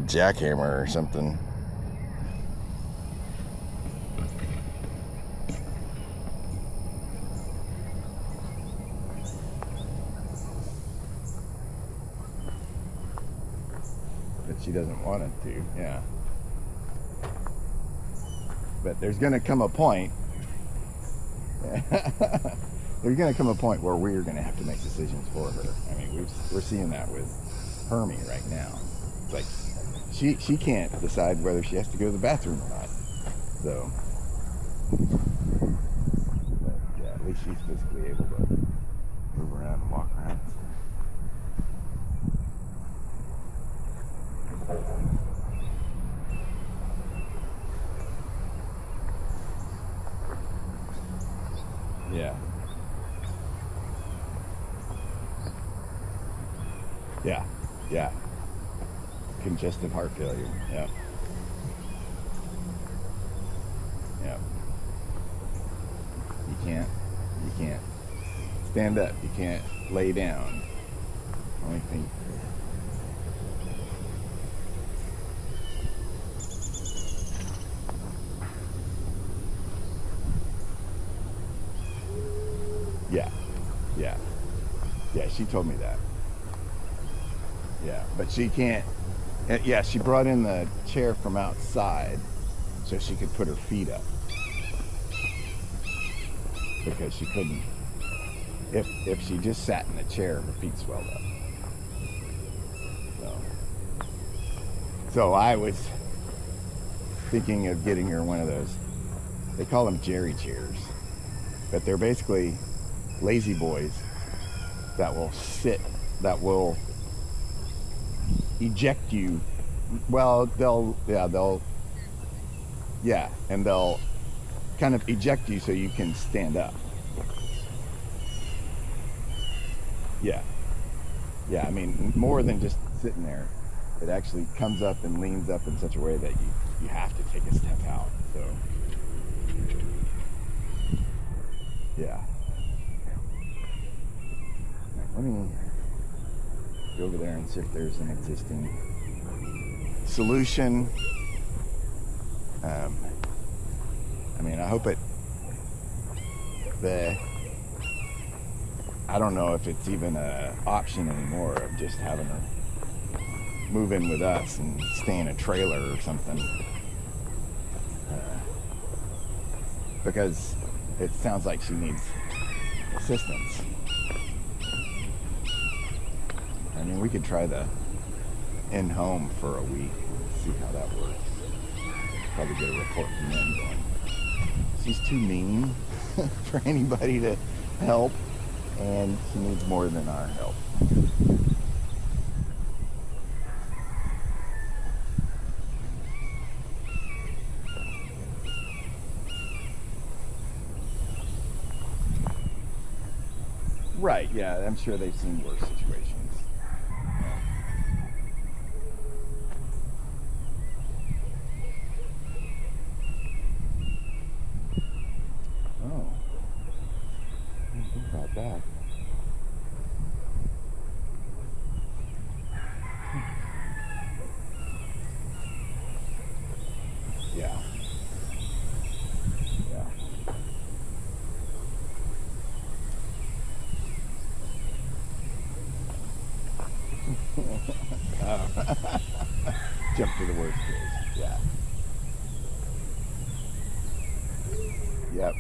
jackhammer or something. But she doesn't want it to, yeah. But there's going to come a point. There's going to come a point where we're going to have to make decisions for her. I mean, we're seeing that with Hermie right now. It's like she can't decide whether she has to go to the bathroom or not. So, but yeah, at least she's physically able to move around and walk around. Yeah. Yeah. Yeah. Congestive heart failure. Yeah. Yeah. You can't stand up. You can't lay down. Only thing. Yeah, she told me that. Yeah, but she can't. Yeah, she brought in the chair from outside so she could put her feet up, because she couldn't. If she just sat in the chair, her feet swelled up. So I was thinking of getting her one of those. They call them Jerry chairs, but they're basically lazy boys that will eject you. Well, they'll kind of eject you so you can stand up. Yeah, I mean, more than just sitting there. It actually comes up and leans up in such a way that you have to take a step out. So yeah. Let me go over there and see if there's an existing solution. I mean, I hope I don't know if it's even an option anymore of just having her move in with us and stay in a trailer or something. Because it sounds like she needs assistance. I mean, we could try the in-home for a week, see how that works. Probably get a report from them going, she's too mean for anybody to help, and she needs more than our help. Right, yeah, I'm sure they've seen worse situations. Oh, I didn't think about that. Yeah. Jump to the worst case. Yeah. Yep.